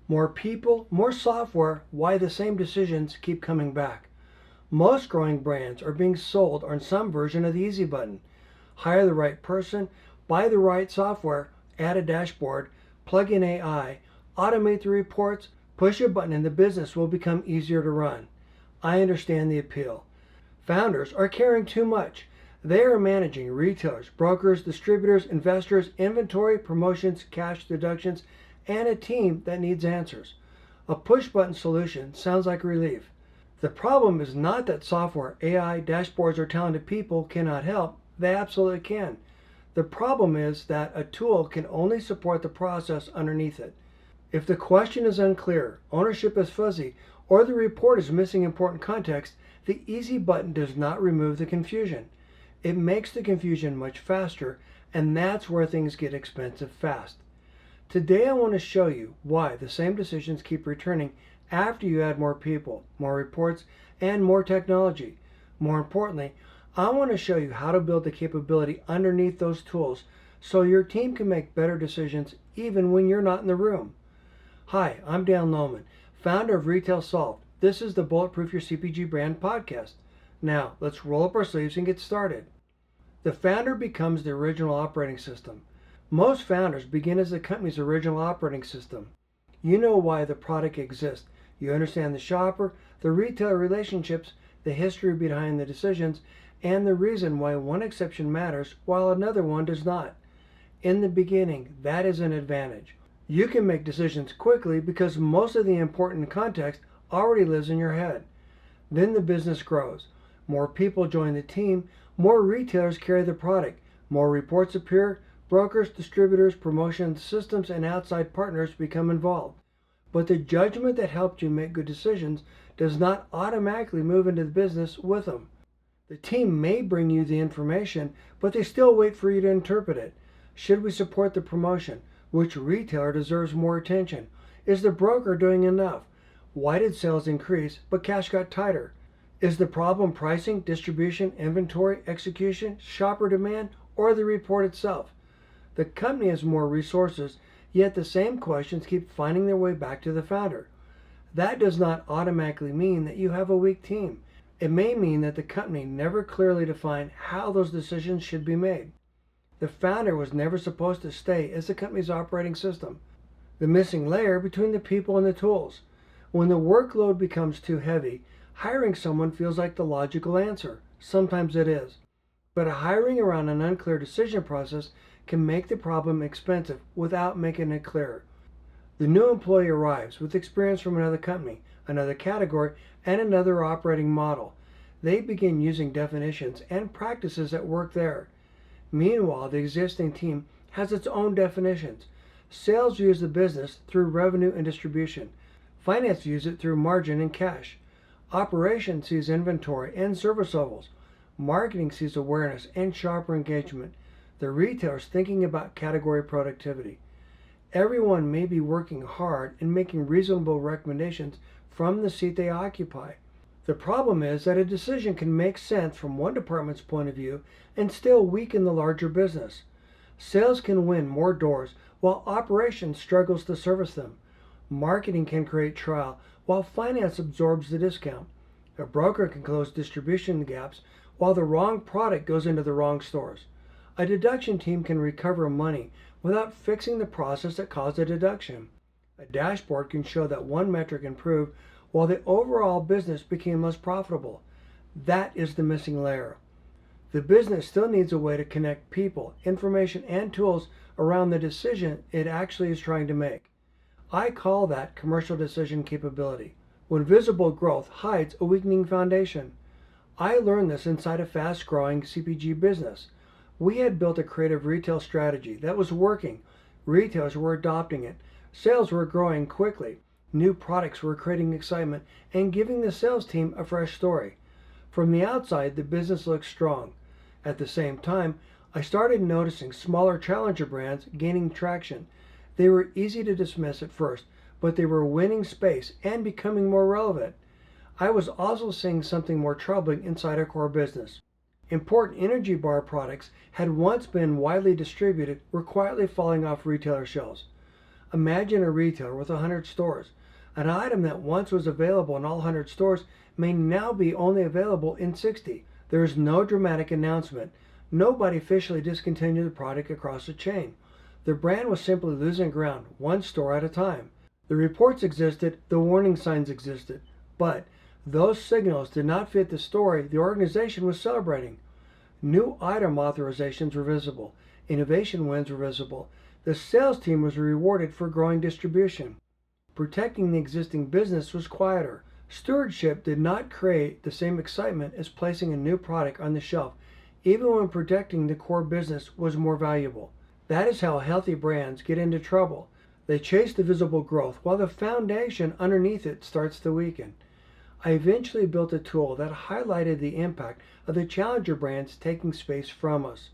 More people, more software, why the same decisions keep coming back. Most growing brands are being sold on some version of the easy button. Hire the right person, buy the right software, add a dashboard, plug in AI, automate the reports, push a button and the business will become easier to run. I understand the appeal. Founders are caring too much. They are managing retailers, brokers, distributors, investors, inventory, promotions, cash deductions, and a team that needs answers. A push button solution sounds like relief. The problem is not that software, AI, dashboards, or talented people cannot help. They absolutely can. The problem is that a tool can only support the process underneath it. If the question is unclear, ownership is fuzzy, or the report is missing important context, the easy button does not remove the confusion. It makes the confusion much faster, and that's where things get expensive fast. Today I want to show you why the same decisions keep returning after you add more people, more reports, and more technology. More importantly, I want to show you how to build the capability underneath those tools so your team can make better decisions even when you're not in the room. Hi, I'm Dale Noman, founder of Retail Solved. This is the Bulletproof Your CPG Brand podcast. Now, let's roll up our sleeves and get started. The founder becomes the original operating system. Most founders begin as the company's original operating system. You know why the product exists. You understand the shopper, the retailer relationships, the history behind the decisions, and the reason why one exception matters while another one does not. In the beginning, that is an advantage. You can make decisions quickly because most of the important context already lives in your head. Then the business grows. More people join the team, more retailers carry the product, more reports appear, brokers, distributors, promotions, systems, and outside partners become involved. But the judgment that helped you make good decisions does not automatically move into the business with them. The team may bring you the information, but they still wait for you to interpret it. Should we support the promotion? Which retailer deserves more attention? Is the broker doing enough? Why did sales increase, but cash got tighter? Is the problem pricing, distribution, inventory, execution, shopper demand, or the report itself? The company has more resources, yet the same questions keep finding their way back to the founder. That does not automatically mean that you have a weak team. It may mean that the company never clearly defined how those decisions should be made. The founder was never supposed to stay as the company's operating system, the missing layer between the people and the tools. When the workload becomes too heavy, hiring someone feels like the logical answer. Sometimes it is. But hiring around an unclear decision process can make the problem expensive without making it clear. The new employee arrives with experience from another company, another category, and another operating model. They begin using definitions and practices that work there. Meanwhile, the existing team has its own definitions. Sales views the business through revenue and distribution. Finance views it through margin and cash. Operations sees inventory and service levels. Marketing sees awareness and shopper engagement. The retailer's thinking about category productivity. Everyone may be working hard and making reasonable recommendations from the seat they occupy. The problem is that a decision can make sense from one department's point of view and still weaken the larger business. Sales can win more doors while operations struggles to service them. Marketing can create trial while finance absorbs the discount. A broker can close distribution gaps while the wrong product goes into the wrong stores. A deduction team can recover money without fixing the process that caused the deduction. A dashboard can show that one metric improved while the overall business became less profitable. That is the missing layer. The business still needs a way to connect people, information, and tools around the decision it actually is trying to make. I call that commercial decision capability. When visible growth hides a weakening foundation. I learned this inside a fast-growing CPG business. We had built a creative retail strategy that was working. Retailers were adopting it. Sales were growing quickly. New products were creating excitement and giving the sales team a fresh story. From the outside, the business looked strong. At the same time, I started noticing smaller challenger brands gaining traction. They were easy to dismiss at first, but they were winning space and becoming more relevant. I was also seeing something more troubling inside our core business. Important energy bar products had once been widely distributed were quietly falling off retailer shelves. Imagine a retailer with 100 stores. An item that once was available in all 100 stores may now be only available in 60. There is no dramatic announcement. Nobody officially discontinued the product across the chain. The brand was simply losing ground, one store at a time. The reports existed, the warning signs existed, but those signals did not fit the story the organization was celebrating. New item authorizations were visible. Innovation wins were visible. The sales team was rewarded for growing distribution. Protecting the existing business was quieter. Stewardship did not create the same excitement as placing a new product on the shelf, even when protecting the core business was more valuable. That is how healthy brands get into trouble. They chase the visible growth while the foundation underneath it starts to weaken. I eventually built a tool that highlighted the impact of the challenger brands taking space from us.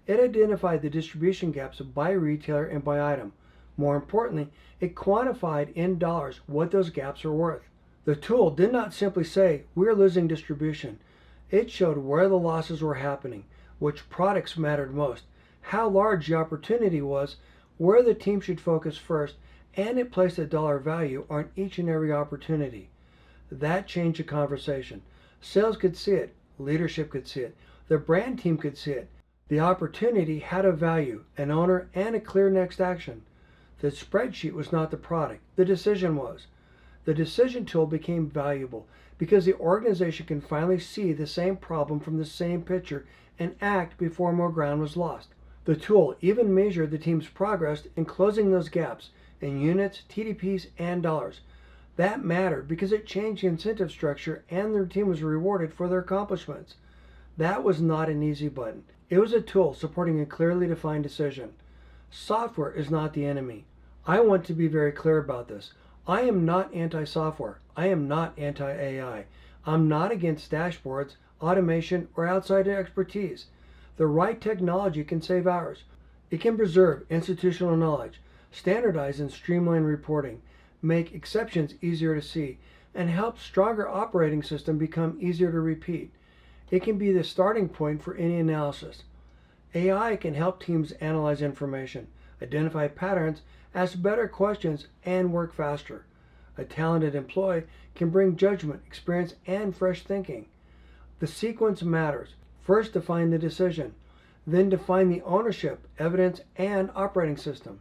It identified the distribution gaps by retailer and by item. More importantly, it quantified in dollars what those gaps are worth. The tool did not simply say, we're losing distribution. It showed where the losses were happening, which products mattered most, how large the opportunity was, where the team should focus first, and it placed a dollar value on each and every opportunity. That changed the conversation. Sales could see it, leadership could see it, the brand team could see it. The opportunity had a value, an owner, and a clear next action. The spreadsheet was not the product, the decision was. The decision tool became valuable because the organization can finally see the same problem from the same picture and act before more ground was lost. The tool even measured the team's progress in closing those gaps in units, TDPs, and dollars. That mattered because it changed the incentive structure and their team was rewarded for their accomplishments. That was not an easy button. It was a tool supporting a clearly defined decision. Software is not the enemy. I want to be very clear about this. I am not anti-software. I am not anti-AI. I'm not against dashboards, automation, or outside expertise. The right technology can save hours. It can preserve institutional knowledge, standardize and streamline reporting, make exceptions easier to see, and help stronger operating system become easier to repeat. It can be the starting point for any analysis. AI can help teams analyze information, identify patterns, ask better questions, and work faster. A talented employee can bring judgment, experience, and fresh thinking. The sequence matters. First, define the decision. Then define the ownership, evidence, and operating system.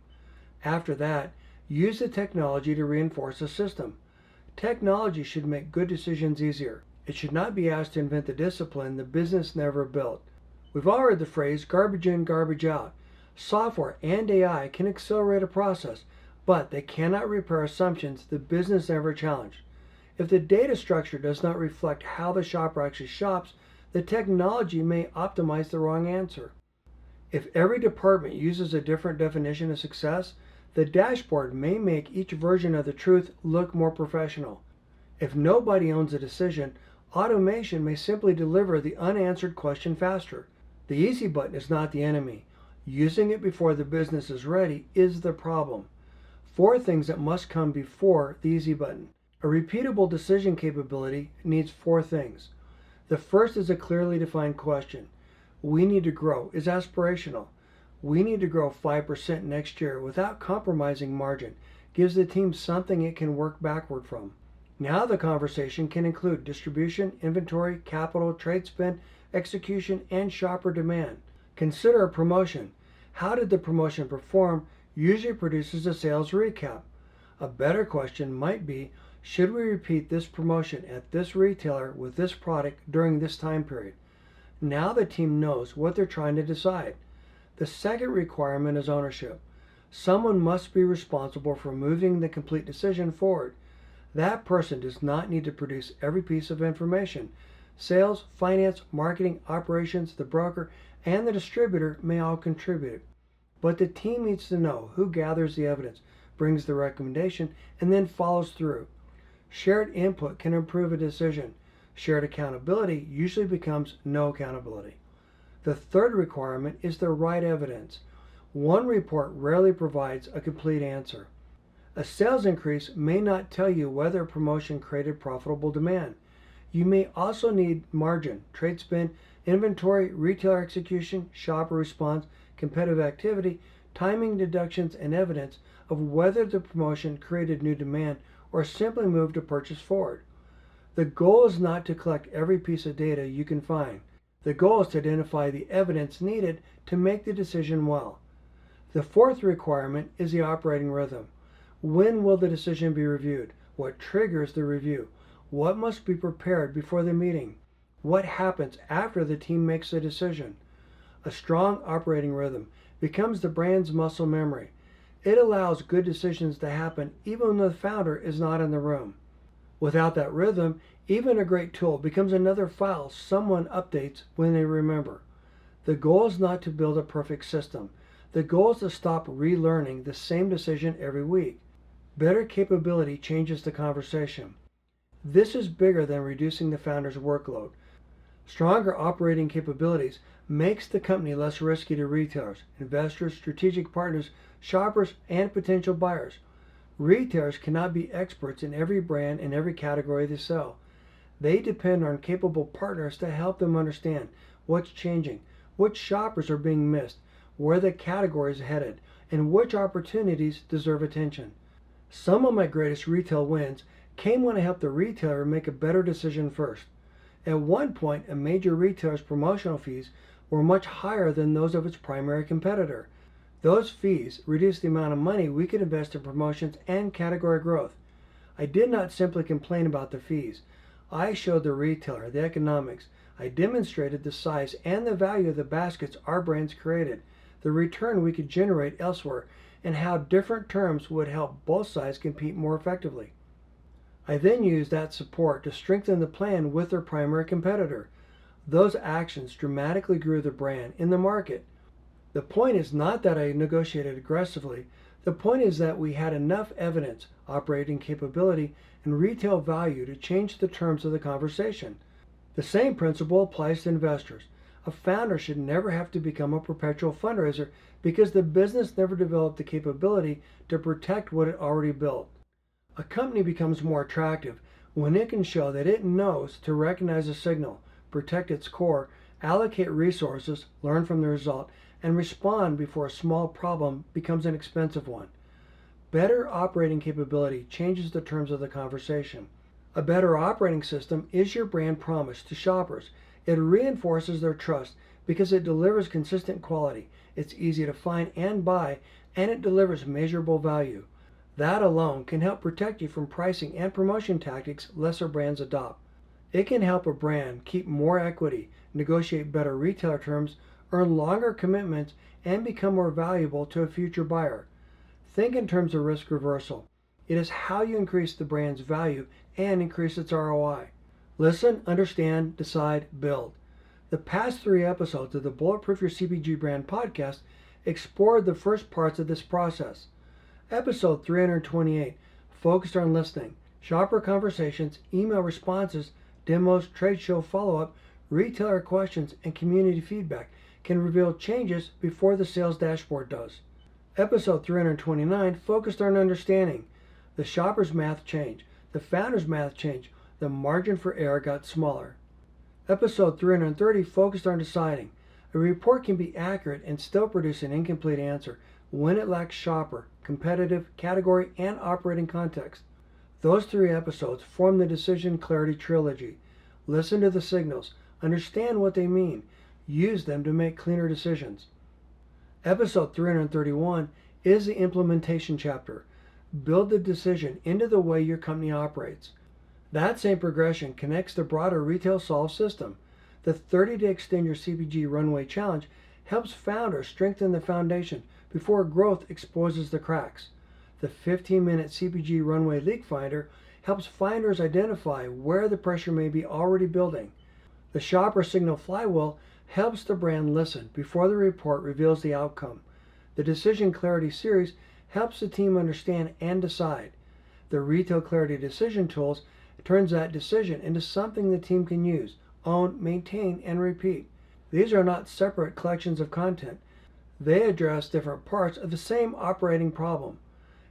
After that, use the technology to reinforce the system. Technology should make good decisions easier. It should not be asked to invent the discipline the business never built. We've all heard the phrase garbage in, garbage out. Software and AI can accelerate a process, but they cannot repair assumptions the business never challenged. If the data structure does not reflect how the shopper actually shops, the technology may optimize the wrong answer. If every department uses a different definition of success, the dashboard may make each version of the truth look more professional. If nobody owns a decision, automation may simply deliver the unanswered question faster. The easy button is not the enemy. Using it before the business is ready is the problem. 4 things that must come before the easy button. A repeatable decision capability needs 4 things. The first is a clearly defined question. We need to grow is aspirational. We need to grow 5% next year without compromising margin. Gives the team something it can work backward from. Now the conversation can include distribution, inventory, capital, trade spend, execution, and shopper demand. Consider a promotion. How did the promotion perform usually produces a sales recap. A better question might be, should we repeat this promotion at this retailer with this product during this time period? Now the team knows what they're trying to decide. The second requirement is ownership. Someone must be responsible for moving the complete decision forward. That person does not need to produce every piece of information. Sales, finance, marketing, operations, the broker, and the distributor may all contribute. But the team needs to know who gathers the evidence, brings the recommendation, and then follows through. Shared input can improve a decision. Shared accountability usually becomes no accountability. The third requirement is the right evidence. One report rarely provides a complete answer. A sales increase may not tell you whether a promotion created profitable demand. You may also need margin, trade spend, inventory, retailer execution, shopper response, competitive activity timing, deductions, and evidence of whether the promotion created new demand or simply moved a purchase forward. The goal is not to collect every piece of data you can find. The goal is to identify the evidence needed to make the decision well. The fourth requirement is the operating rhythm. When will the decision be reviewed? What triggers the review? What must be prepared before the meeting? What happens after the team makes a decision? A strong operating rhythm becomes the brand's muscle memory. It allows good decisions to happen even when the founder is not in the room. Without that rhythm, even a great tool becomes another file someone updates when they remember. The goal is not to build a perfect system. The goal is to stop relearning the same decision every week. Better capability changes the conversation. This is bigger than reducing the founder's workload. Stronger operating capabilities makes the company less risky to retailers, investors, strategic partners, shoppers, and potential buyers. Retailers cannot be experts in every brand and every category they sell. They depend on capable partners to help them understand what's changing, which shoppers are being missed, where the category is headed, and which opportunities deserve attention. Some of my greatest retail wins came when I helped the retailer make a better decision first. At one point, a major retailer's promotional fees were much higher than those of its primary competitor. Those fees reduced the amount of money we could invest in promotions and category growth. I did not simply complain about the fees. I showed the retailer the economics. I demonstrated the size and the value of the baskets our brands created, the return we could generate elsewhere, and how different terms would help both sides compete more effectively. I then used that support to strengthen the plan with their primary competitor. Those actions dramatically grew the brand in the market. The point is not that I negotiated aggressively. The point is that we had enough evidence, operating capability, and retail value to change the terms of the conversation. The same principle applies to investors. A founder should never have to become a perpetual fundraiser because the business never developed the capability to protect what it already built. A company becomes more attractive when it can show that it knows to recognize a signal, protect its core, allocate resources, learn from the result, and respond before a small problem becomes an expensive one. Better operating capability changes the terms of the conversation. A better operating system is your brand promise to shoppers. It reinforces their trust because it delivers consistent quality, it's easy to find and buy, and it delivers measurable value. That alone can help protect you from pricing and promotion tactics lesser brands adopt. It can help a brand keep more equity, negotiate better retailer terms, earn longer commitments, and become more valuable to a future buyer. Think in terms of risk reversal. It is how you increase the brand's value and increase its ROI. Listen, understand, decide, build. The past 3 episodes of the Bulletproof Your CPG Brand podcast explored the first parts of this process. Episode 328 focused on listening, shopper conversations, email responses, demos, trade show follow-up, retailer questions, and community feedback can reveal changes before the sales dashboard does. Episode 329 focused on understanding. The shopper's math changed, the founder's math changed, the margin for error got smaller. Episode 330 focused on deciding. A report can be accurate and still produce an incomplete answer when it lacks shopper, competitive, category, and operating context. Those 3 episodes form the Decision Clarity Trilogy. Listen to the signals, understand what they mean, use them to make cleaner decisions. Episode 331 is the Implementation Chapter. Build the decision into the way your company operates. That same progression connects the broader Retail Solve system. The 30-day Extend Your CPG Runway Challenge helps founders strengthen the foundation before growth exposes the cracks. The 15-minute CPG Runway Leak Finder helps finders identify where the pressure may be already building. The Shopper Signal Flywheel helps the brand listen before the report reveals the outcome. The Decision Clarity series helps the team understand and decide. The Retail Clarity Decision Tools turns that decision into something the team can use, own, maintain, and repeat. These are not separate collections of content. They address different parts of the same operating problem.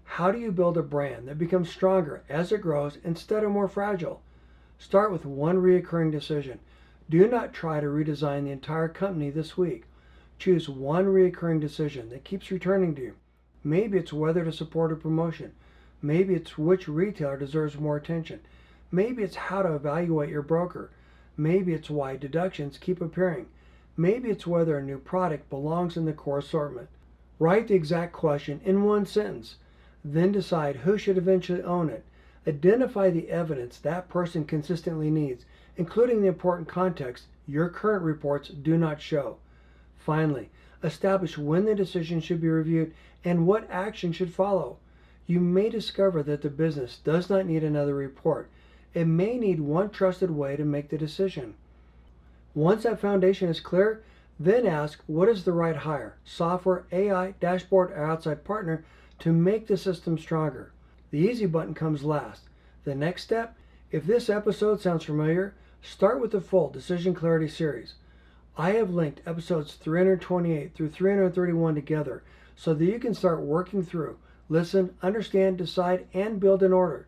How do you build a brand that becomes stronger as it grows instead of more fragile? Start with one recurring decision. Do not try to redesign the entire company this week. Choose one recurring decision that keeps returning to you. Maybe it's whether to support a promotion. Maybe it's which retailer deserves more attention. Maybe it's how to evaluate your broker. Maybe it's why deductions keep appearing. Maybe it's whether a new product belongs in the core assortment. Write the exact question in one sentence. Then decide who should eventually own it. Identify the evidence that person consistently needs, including the important context your current reports do not show. Finally, establish when the decision should be reviewed and what action should follow. You may discover that the business does not need another report. It may need one trusted way to make the decision. Once that foundation is clear, then ask what is the right hire, software, AI, dashboard, or outside partner to make the system stronger. The easy button comes last. The next step, if this episode sounds familiar, start with the full Decision Clarity series. I have linked episodes 328 through 331 together so that you can start working through, listen, understand, decide, and build an order.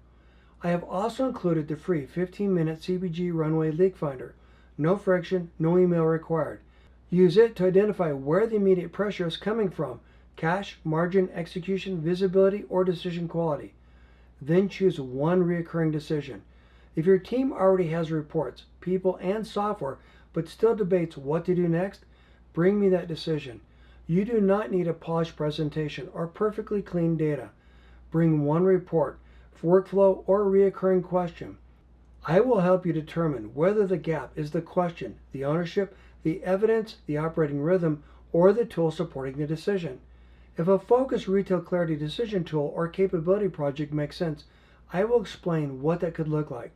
I have also included the free 15-minute CPG Runway Leak Finder. No friction, no email required. Use it to identify where the immediate pressure is coming from: cash, margin, execution, visibility, or decision quality. Then choose one recurring decision. If your team already has reports, people, and software, but still debates what to do next, bring me that decision. You do not need a polished presentation or perfectly clean data. Bring one report, workflow, or recurring question. I will help you determine whether the gap is the question, the ownership, the evidence, the operating rhythm, or the tool supporting the decision. If a focused retail clarity decision tool or capability project makes sense, I will explain what that could look like.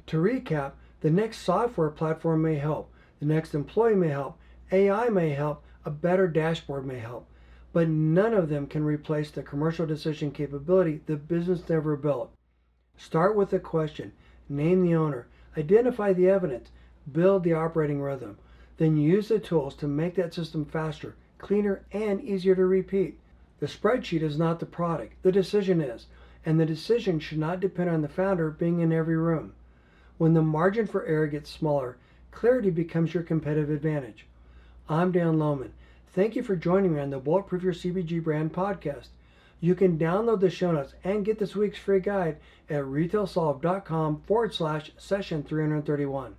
To recap, the next software platform may help, the next employee may help, AI may help, a better dashboard may help, but none of them can replace the commercial decision capability the business never built. Start with the question, name the owner, identify the evidence, build the operating rhythm, then use the tools to make that system faster, cleaner, and easier to repeat. The spreadsheet is not the product, the decision is, and the decision should not depend on the founder being in every room. When the margin for error gets smaller, clarity becomes your competitive advantage. I'm Dan Lohman. Thank you for joining me on the Bulletproof Your CPG Brand podcast. You can download the show notes and get this week's free guide at retailsolve.com/session 331.